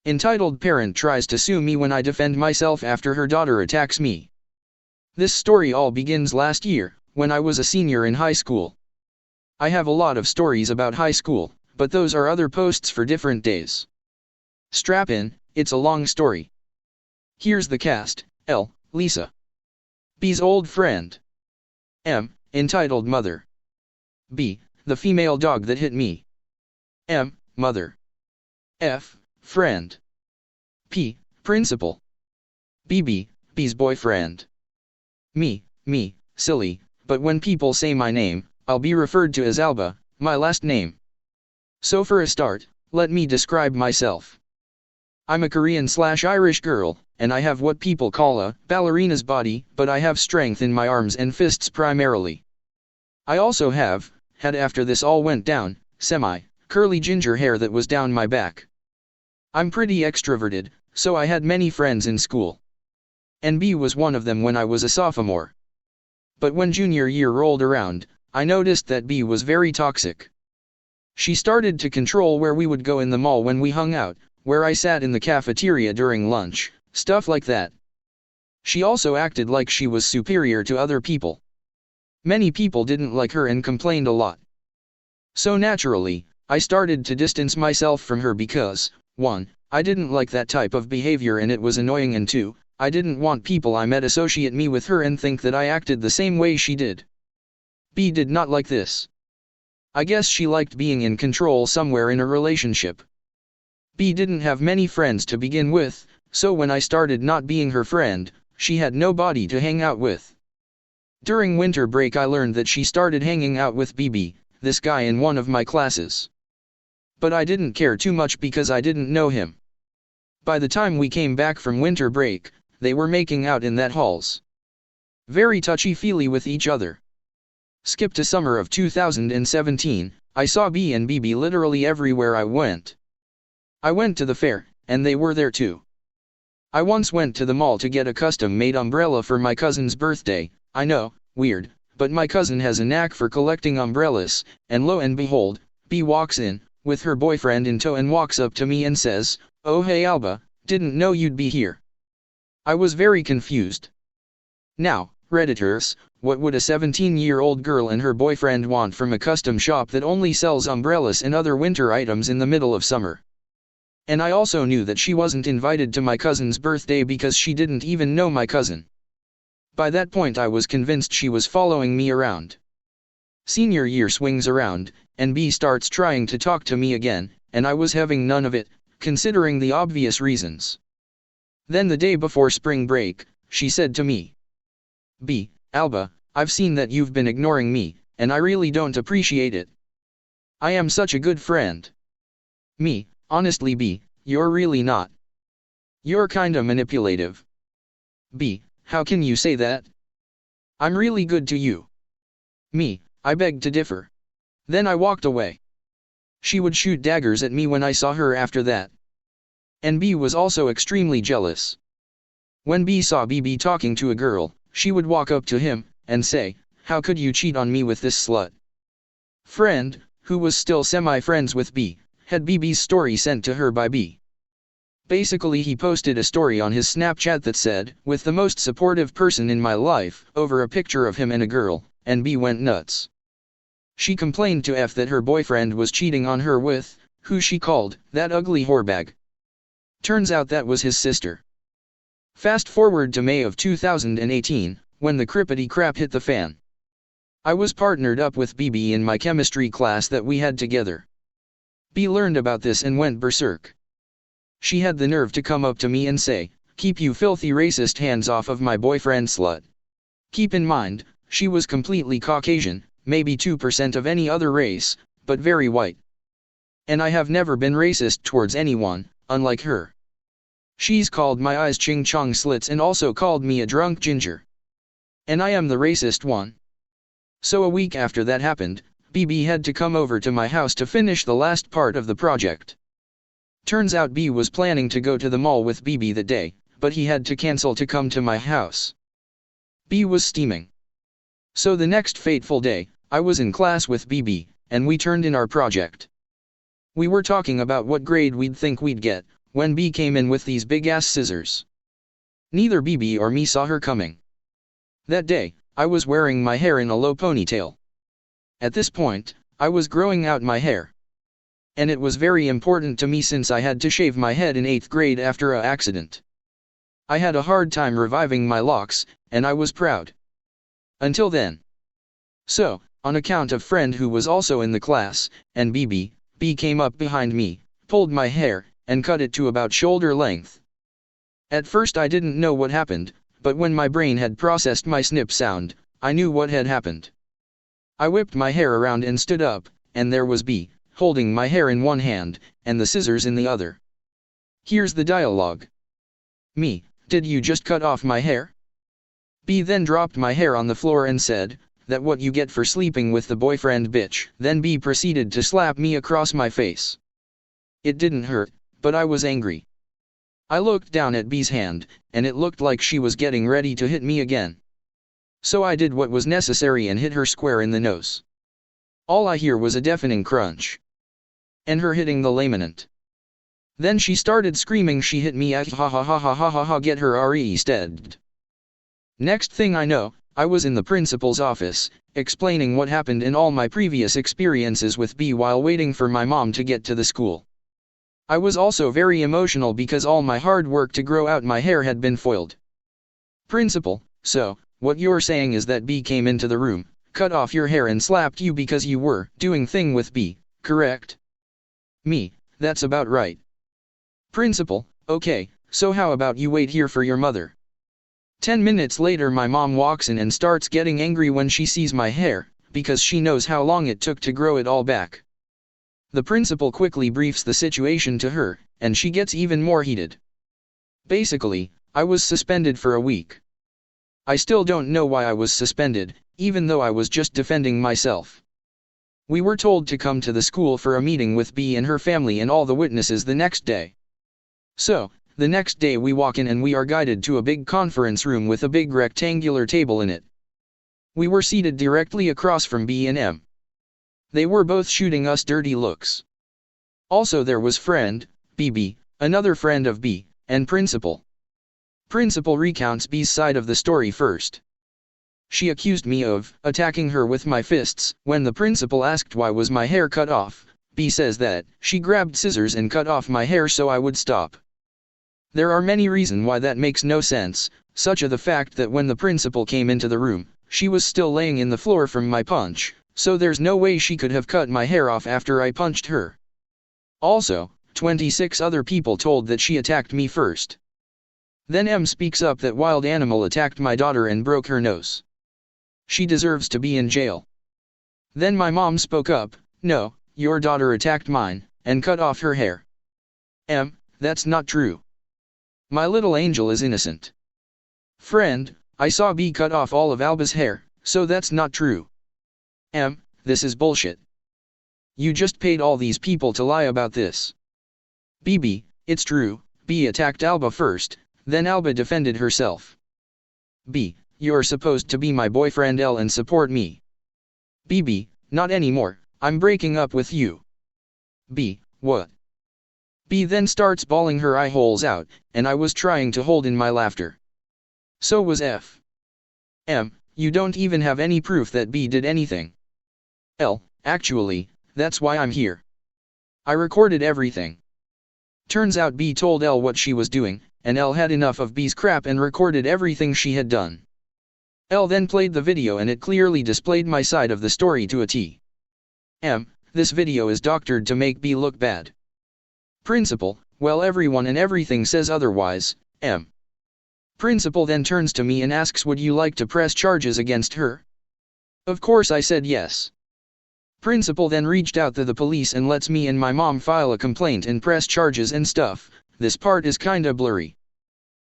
Entitled parent tries to sue me when I defend myself after her daughter attacks me. This story all begins last year, when I was a senior in high school. I have a lot of stories about high school, but those are other posts for different days. Strap in, it's a long story. Here's the cast: L. Lisa. B's old friend. M. Entitled mother. B. The female dog that hit me. M. Mother. F. Friend. P. Principal. BB. B's boyfriend. Me, silly, but when people say my name, I'll be referred to as Alba, my last name. So for a start, let me describe myself. I'm a Korean/Irish girl, and I have what people call a ballerina's body, but I have strength in my arms and fists primarily. I also had after this all went down, curly ginger hair that was down my back. I'm pretty extroverted, so I had many friends in school. And B was one of them when I was a sophomore. But when junior year rolled around, I noticed that B was very toxic. She started to control where we would go in the mall when we hung out, where I sat in the cafeteria during lunch, stuff like that. She also acted like she was superior to other people. Many people didn't like her and complained a lot. So naturally, I started to distance myself from her because, 1, I didn't like that type of behavior and it was annoying, and 2, I didn't want people I met associate me with her and think that I acted the same way she did. B did not like this. I guess she liked being in control somewhere in a relationship. B didn't have many friends to begin with, so when I started not being her friend, she had nobody to hang out with. During winter break I learned that she started hanging out with BB, this guy in one of my classes. But I didn't care too much because I didn't know him. By the time we came back from winter break, they were making out in that halls. Very touchy-feely with each other. Skip to summer of 2017, I saw B and BB literally everywhere I went. I went to the fair, and they were there too. I once went to the mall to get a custom-made umbrella for my cousin's birthday. I know, weird, but my cousin has a knack for collecting umbrellas, and lo and behold, B walks in, with her boyfriend in tow, and walks up to me and says, "Oh hey Alba, didn't know you'd be here." I was very confused. Now, Redditors, what would a 17-year-old girl and her boyfriend want from a custom shop that only sells umbrellas and other winter items in the middle of summer? And I also knew that she wasn't invited to my cousin's birthday because she didn't even know my cousin. By that point I was convinced she was following me around. Senior year swings around, and B starts trying to talk to me again, and I was having none of it, considering the obvious reasons. Then the day before spring break, she said to me, "B, Alba, I've seen that you've been ignoring me, and I really don't appreciate it. I am such a good friend." Me, honestly B, you're really not. You're kinda manipulative. B, how can you say that? I'm really good to you. Me, I beg to differ. Then I walked away. She would shoot daggers at me when I saw her after that. And B was also extremely jealous. When B saw BB talking to a girl, she would walk up to him, and say, "How could you cheat on me with this slut?" Friend, who was still semi-friends with B, had BB's story sent to her by B. Basically he posted a story on his Snapchat that said, "With the most supportive person in my life," over a picture of him and a girl, and B went nuts. She complained to F that her boyfriend was cheating on her with, who she called, that ugly whorebag. Turns out that was his sister. Fast forward to May of 2018, when the crippity crap hit the fan. I was partnered up with BB in my chemistry class that we had together. B learned about this and went berserk. She had the nerve to come up to me and say, "Keep you filthy racist hands off of my boyfriend, slut." Keep in mind, she was completely Caucasian, maybe 2% of any other race, but very white. And I have never been racist towards anyone, unlike her. She's called my eyes ching chong slits and also called me a drunk ginger. And I am the racist one. So a week after that happened, BB had to come over to my house to finish the last part of the project. Turns out B was planning to go to the mall with BB that day, but he had to cancel to come to my house. B was steaming. So the next fateful day, I was in class with BB, and we turned in our project. We were talking about what grade we'd think we'd get, when B came in with these big-ass scissors. Neither BB or me saw her coming. That day, I was wearing my hair in a low ponytail. At this point, I was growing out my hair. And it was very important to me since I had to shave my head in 8th grade after a accident. I had a hard time reviving my locks, and I was proud. Until then. So, on account of friend who was also in the class, and B came up behind me, pulled my hair, and cut it to about shoulder length. At first I didn't know what happened, but when my brain had processed my snip sound, I knew what had happened. I whipped my hair around and stood up, and there was B, holding my hair in one hand, and the scissors in the other. Here's the dialogue. Me, did you just cut off my hair? B then dropped my hair on the floor and said, that what you get for sleeping with the boyfriend bitch. Then B proceeded to slap me across my face. It didn't hurt, but I was angry. I looked down at B's hand, and it looked like she was getting ready to hit me again. So I did what was necessary and hit her square in the nose. All I hear was a deafening crunch. And her hitting the laminate. Then she started screaming she hit me, ha ha ha ha ha ha ha, get her arrested. Next thing I know, I was in the principal's office, explaining what happened in all my previous experiences with B while waiting for my mom to get to the school. I was also very emotional because all my hard work to grow out my hair had been foiled. Principal, so, what you're saying is that B came into the room, cut off your hair and slapped you because you were doing thing with B, correct? Me, that's about right. Principal, okay, so how about you wait here for your mother? 10 minutes later my mom walks in and starts getting angry when she sees my hair, because she knows how long it took to grow it all back. The principal quickly briefs the situation to her, and she gets even more heated. Basically, I was suspended for a week. I still don't know why I was suspended, even though I was just defending myself. We were told to come to the school for a meeting with B and her family and all the witnesses the next day. So, the next day we walk in and we are guided to a big conference room with a big rectangular table in it. We were seated directly across from B and M. They were both shooting us dirty looks. Also there was friend, BB, another friend of B, and principal. Principal recounts B's side of the story first. She accused me of attacking her with my fists. When the principal asked why was my hair cut off, B says that she grabbed scissors and cut off my hair so I would stop. There are many reasons why that makes no sense, such as the fact that when the principal came into the room, she was still laying in the floor from my punch, so there's no way she could have cut my hair off after I punched her. Also, 26 other people told that she attacked me first. Then M speaks up that wild animal attacked my daughter and broke her nose. She deserves to be in jail. Then my mom spoke up, no, your daughter attacked mine, and cut off her hair. M, that's not true. My little angel is innocent. Friend, I saw B cut off all of Alba's hair, so that's not true. M, this is bullshit. You just paid all these people to lie about this. BB, it's true, B attacked Alba first, then Alba defended herself. B, you're supposed to be my boyfriend L and support me. BB, not anymore, I'm breaking up with you. B, what? B then starts bawling her eye holes out, and I was trying to hold in my laughter. So was F. M, you don't even have any proof that B did anything. L, actually, that's why I'm here. I recorded everything. Turns out B told L what she was doing, and L had enough of B's crap and recorded everything she had done. L then played the video and it clearly displayed my side of the story to a T. M, this video is doctored to make B look bad. Principal, well everyone and everything says otherwise. M. Principal then turns to me and asks would you like to press charges against her? Of course I said yes. Principal then reached out to the police and lets me and my mom file a complaint and press charges and stuff. This part is kinda blurry.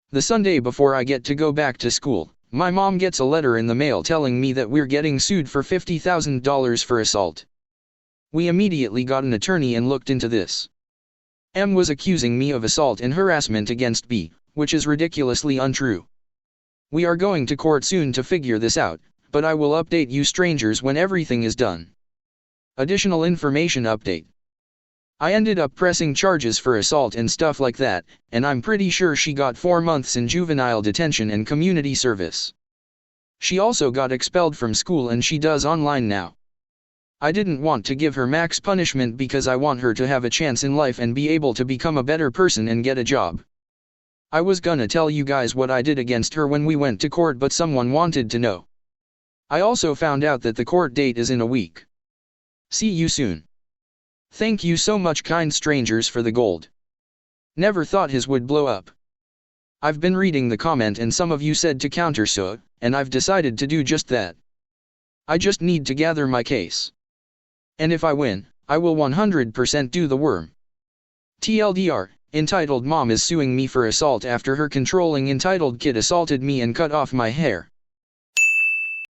The Sunday before I get to go back to school, my mom gets a letter in the mail telling me that we're getting sued for $50,000 for assault. We immediately got an attorney and looked into this. M was accusing me of assault and harassment against B, which is ridiculously untrue. We are going to court soon to figure this out, but I will update you strangers when everything is done. Additional information update. I ended up pressing charges for assault and stuff like that, and I'm pretty sure she got 4 months in juvenile detention and community service. She also got expelled from school and she does online now. I didn't want to give her max punishment because I want her to have a chance in life and be able to become a better person and get a job. I was gonna tell you guys what I did against her when we went to court, but someone wanted to know. I also found out that the court date is in a week. See you soon. Thank you so much, kind strangers, for the gold. Never thought his would blow up. I've been reading the comment and some of you said to counter so, and I've decided to do just that. I just need to gather my case. And if I win, I will 100% do the worm. TLDR, entitled mom is suing me for assault after her controlling entitled kid assaulted me and cut off my hair.